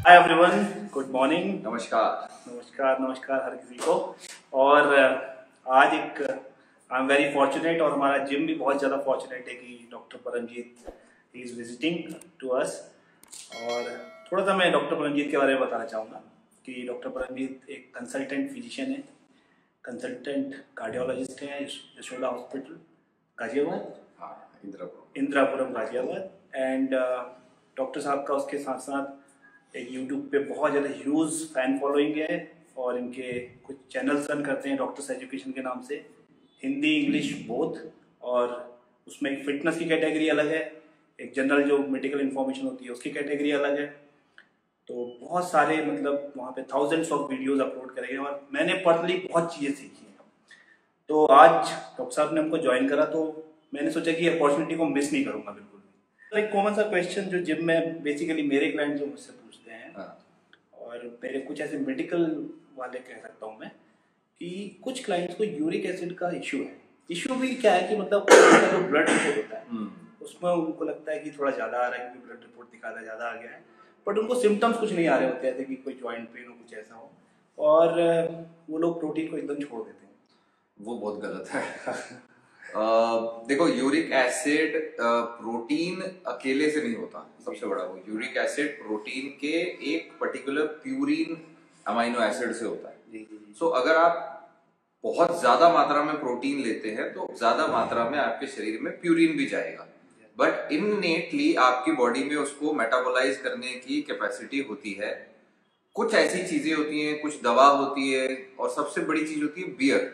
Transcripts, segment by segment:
Hi everyone, good morning. नमस्कार नमस्कार नमस्कार हर किसी को। और आज एक आई एम वेरी फॉर्चुनेट और हमारा जिम भी बहुत ज़्यादा फॉर्चुनेट है कि doctor Paramjit he is visiting to us. और थोड़ा सा मैं डॉक्टर परमजीत के बारे में बताना चाहूँगा कि डॉक्टर परमजीत एक कंसल्टेंट फिजिशियन है, कंसल्टेंट कार्डियोलॉजिस्ट हैं Yashoda hospital Ghaziabad, Indirapuram Ghaziabad. And doctor साहब का उसके साथ साथ एक यूट्यूब पे बहुत ज़्यादा ह्यूज फैन फॉलोइंग है और इनके कुछ चैनल्स रन करते हैं डॉक्टर्स एजुकेशन के नाम से, हिंदी इंग्लिश बोथ। और उसमें एक फिटनेस की कैटेगरी अलग है, एक जनरल जो मेडिकल इन्फॉर्मेशन होती है उसकी कैटेगरी अलग है। तो बहुत सारे मतलब वहाँ पे थाउजेंड्स ऑफ वीडियोस अपलोड करेंगे और मैंने पर्सनली बहुत चीज़ें सीखी हैं। तो आज डॉक्टर साहब ने हमको ज्वाइन करा तो मैंने सोचा कि अपॉर्चुनिटी को मिस नहीं करूँगा बिल्कुल भी। एक कॉमन सा क्वेश्चन जो जिम में बेसिकली मेरे क्लाइंट जो मुझसे पूछते हैं और मेरे कुछ ऐसे मेडिकल वाले कह सकता हूँ मैं कि कुछ क्लाइंट्स को यूरिक एसिड का इश्यू है। इश्यू भी क्या है कि मतलब जो ब्लड रिपोर्ट होता है उसमें उनको लगता है कि थोड़ा ज़्यादा आ रहा है क्योंकि ब्लड रिपोर्ट दिखाता है ज़्यादा आ गया है, बट उनको सिम्टम्स कुछ नहीं आ रहे होते, ऐसे कि कोई जॉइंट पेन हो कुछ ऐसा हो, और वो लोग प्रोटीन को एकदम छोड़ देते हैं। वो बहुत गलत है। देखो, यूरिक एसिड प्रोटीन अकेले से नहीं होता। सबसे बड़ा वो यूरिक एसिड प्रोटीन के एक पर्टिकुलर प्यूरिन अमाइनो एसिड से होता है। सो अगर आप बहुत ज्यादा मात्रा में प्रोटीन लेते हैं तो ज्यादा मात्रा में आपके शरीर में प्यूरिन भी जाएगा, बट इननेटली आपकी बॉडी में उसको मेटाबोलाइज करने की कैपेसिटी होती है। कुछ ऐसी चीजें होती हैं, कुछ दवा होती है, और सबसे बड़ी चीज होती है बियर।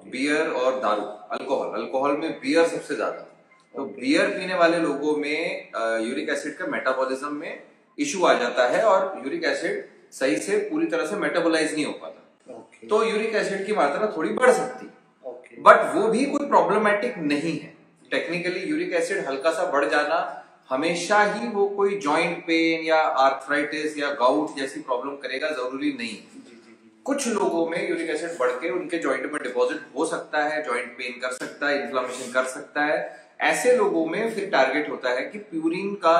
बियर और दारू, अल्कोहल में बियर सबसे ज्यादा। तो बियर पीने वाले लोगों में यूरिक एसिड का मेटाबॉलिज्म में इशू आ जाता है और यूरिक एसिड सही से पूरी तरह से मेटाबोलाइज नहीं हो पाता। तो यूरिक एसिड की मात्रा थोड़ी बढ़ सकती, बट वो भी कोई प्रॉब्लमेटिक नहीं है। टेक्निकली यूरिक एसिड हल्का सा बढ़ जाना हमेशा ही वो कोई जॉइंट पेन या आर्थराइटिस या गाउट जैसी प्रॉब्लम करेगा जरूरी नहीं। कुछ लोगों में यूरिक एसिड बढ़ के उनके जॉइंट में डिपॉजिट हो सकता है, जॉइंट पेन कर सकता है, इन्फ्लेमेशन कर सकता है। ऐसे लोगों में फिर टारगेट होता है कि प्यूरिन का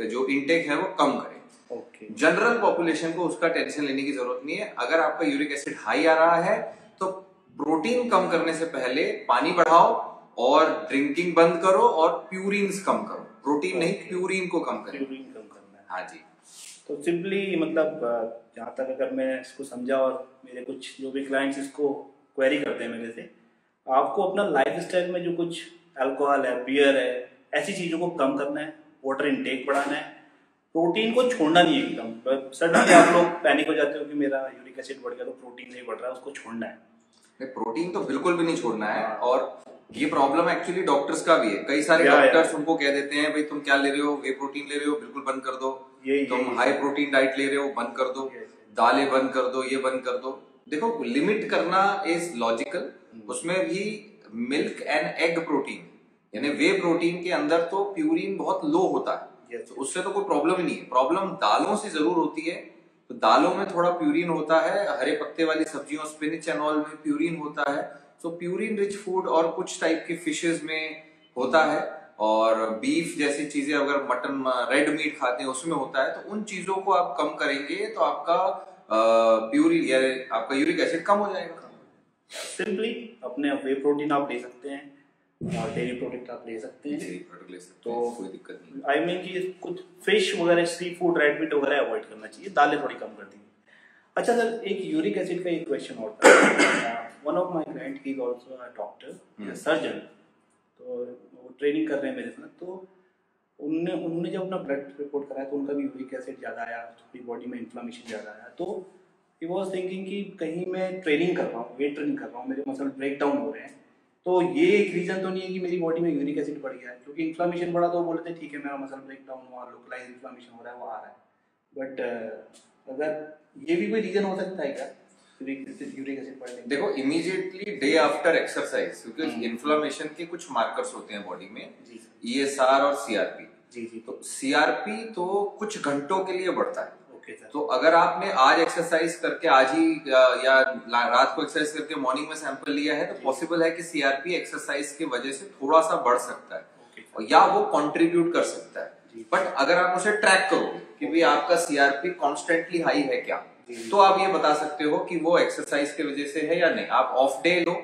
जो इंटेक है वो कम करें। जनरल पॉपुलेशन को उसका टेंशन लेने की जरूरत नहीं है। अगर आपका यूरिक एसिड हाई आ रहा है तो प्रोटीन कम करने से पहले पानी बढ़ाओ और ड्रिंकिंग बंद करो और प्यूरिन्स कम करो। प्रोटीन नहीं, प्यूरिन को कम करें। प्यूरिन कम करना है। हाँ जी। तो सिंपली मतलब जहाँ तक अगर मैं इसको समझा और मेरे कुछ जो भी क्लाइंट्स इसको क्वेरी करते हैं मेरे से, आपको अपना लाइफ स्टाइल में जो कुछ अल्कोहल है, बियर है, ऐसी चीज़ों को कम करना है, वाटर इनटेक बढ़ाना है, प्रोटीन को छोड़ना नहीं है एकदम। सडनली आप लोग पैनिक हो जाते हो कि मेरा यूरिक एसिड बढ़ गया तो प्रोटीन नहीं बढ़ रहा है, उसको छोड़ना है। प्रोटीन तो बिल्कुल भी नहीं छोड़ना है। और ये प्रॉब्लम एक्चुअली डॉक्टर्स का भी है। कई सारे डॉक्टर्स उनको कह देते हैं भाई तुम क्या ले रहे हो, वे प्रोटीन ले रहे हो, बिल्कुल बंद कर दो। तुम हाई प्रोटीन डाइट ले रहे हो, बंद कर दो। दालें बंद कर दो, ये बंद कर दो। देखो, लिमिट करना इज लॉजिकल। उसमें भी मिल्क एंड एग प्रोटीन यानी वे प्रोटीन के अंदर तो प्यूरिन बहुत लो होता है, तो उससे तो कोई प्रॉब्लम ही नहीं है। प्रॉब्लम दालों से जरूर होती है। तो दालों में थोड़ा प्यूरिन होता है, हरे पत्ते वाली सब्जियों स्पिनच एंड ऑल में प्यूरिन होता है। तो प्यूरिन रिच फूड और कुछ टाइप के फिशेज में होता है, और बीफ जैसी चीजें अगर मटन रेड मीट खाते हैं उसमें होता है। तो उन चीजों को आप कम करेंगे तो आपका प्यूरिन या आपका यूरिक एसिड कम हो जाएगा। सिंपली अपने वे प्रोटीन आप ले सकते हैं और डेयरी प्रोडक्ट आप ले सकते हैं। तो कोई दिक्कत नहीं। आई मीन कि कुछ फिश वगैरह, सी फूड, रेड मीट वगैरह अवॉइड करना चाहिए, दालें थोड़ी कम कर दी। अच्छा सर, एक यूरिक एसिड का एक क्वेश्चन और था। One of my client he is also a doctor, surgeon, तो वो ट्रेनिंग कर रहे हैं मेरे साथ। तो उन्होंने जब अपना ब्लड रिपोर्ट कराया तो उनका भी यूरिक एसिड ज़्यादा आया, थोड़ी बॉडी में इन्फ्लेमेशन ज़्यादा आया। तो ही वॉज थिंकिंग कि कहीं मैं ट्रेनिंग कर रहा हूँ, वेट ट्रेनिंग कर रहा हूँ, मेरे मसल ब्रेक डाउन हो रहे हैं, तो ये एक रीज़न तो नहीं है कि मेरी बॉडी में यूरिक एसिड बढ़ गया है। क्योंकि इन्फ्लेमेशन बढ़ा तो वो बोलते ठीक है मेरा मसल ब्रेक डाउन हुआ, लोकलाइज इन्फ्लेमेशन हो रहा है, वो आ रहा है। बट अगर ये भी कोई रीज़न हो सकता है क्या यूरिक एसिड बढ़ने? देखो, इमीडिएटली डे आफ्टर एक्सरसाइज, क्योंकि इन्फ्लेमेशन के कुछ मार्कर्स होते हैं बॉडी में, ESR और CRP। तो CRP तो कुछ घंटों के लिए बढ़ता है। तो अगर आपने आज एक्सरसाइज करके आज ही या रात को एक्सरसाइज करके मॉर्निंग में सैंपल लिया है तो पॉसिबल है कि CRP एक्सरसाइज की वजह से थोड़ा सा बढ़ सकता है, और या वो कंट्रीब्यूट कर सकता है। बट अगर आप उसे ट्रैक करोगे कि भाई आपका सीआरपी कॉन्स्टेंटली हाई है क्या, तो आप ये बता सकते हो कि वो एक्सरसाइज की वजह से है या नहीं। आप ऑफ डे लो,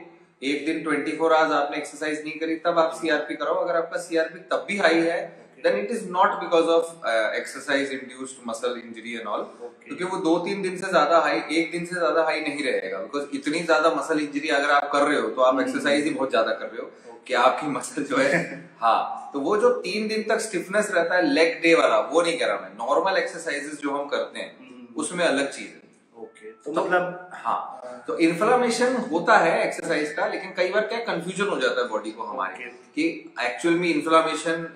एक दिन 24 आवर्स आपने एक्सरसाइज नहीं करी, तब आप सीआरपी कराओ। अगर आपका सीआरपी तब भी हाई है, then it is not because of exercise induced muscle injury and all, क्योंकि वो 2-3 दिन से ज्यादा हाई, एक दिन से ज्यादा हाई नहीं रहेगा। बिकॉज इतनी ज्यादा मसल इंजरी अगर आप कर रहे हो तो आप एक्सरसाइज ही बहुत ज्यादा कर रहे हो कि आपकी मसल जो है हाँ, तो वो जो 3 दिन तक स्टिफनेस रहता है लेग डे वाला, वो नहीं कह रहा मैं। नॉर्मल एक्सरसाइजेस जो हम करते हैं उसमें अलग चीज है। ओके, तो मतलब हाँ, तो इन्फ्लामेशन होता है एक्सरसाइज का, लेकिन कई बार क्या कंफ्यूजन हो जाता है बॉडी को हमारे कि एक्चुअल में इन्फ्लामेशन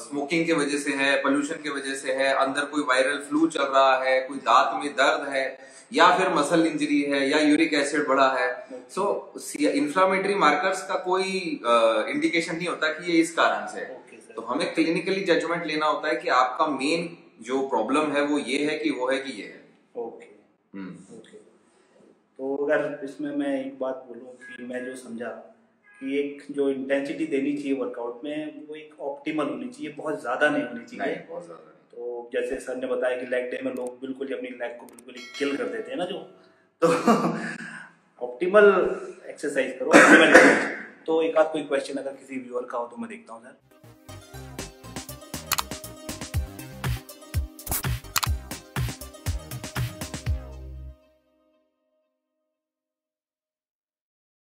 स्मोकिंग की वजह से है, पोल्यूशन की वजह से है, अंदर कोई वायरल फ्लू चल रहा है, कोई दांत में दर्द है, या फिर मसल इंजरी है, या यूरिक एसिड बढ़ा है। सो इन्फ्लामेटरी मार्कर्स का कोई इंडिकेशन नहीं होता कि ये इस कारण से है। तो हमें क्लिनिकली जजमेंट लेना होता है कि आपका मेन जो प्रॉब्लम है वो ये है कि वो है कि ये है। ओके। तो अगर इसमें मैं एक बात बोलूं कि मैं जो समझा कि एक जो इंटेंसिटी देनी चाहिए वर्कआउट में वो एक ऑप्टिमल होनी चाहिए, बहुत ज्यादा नहीं होनी चाहिए। नहीं, बहुत ज्यादा नहीं। तो जैसे सर ने बताया कि लेग डे में लोग बिल्कुल ही अपनी लेग को बिल्कुल ही किल कर देते हैं ना, जो तो ऑप्टिमल एक्सरसाइज करो। तो एक आध कोई क्वेश्चन अगर किसी व्यूअर का हो तो मैं देखता हूँ सर।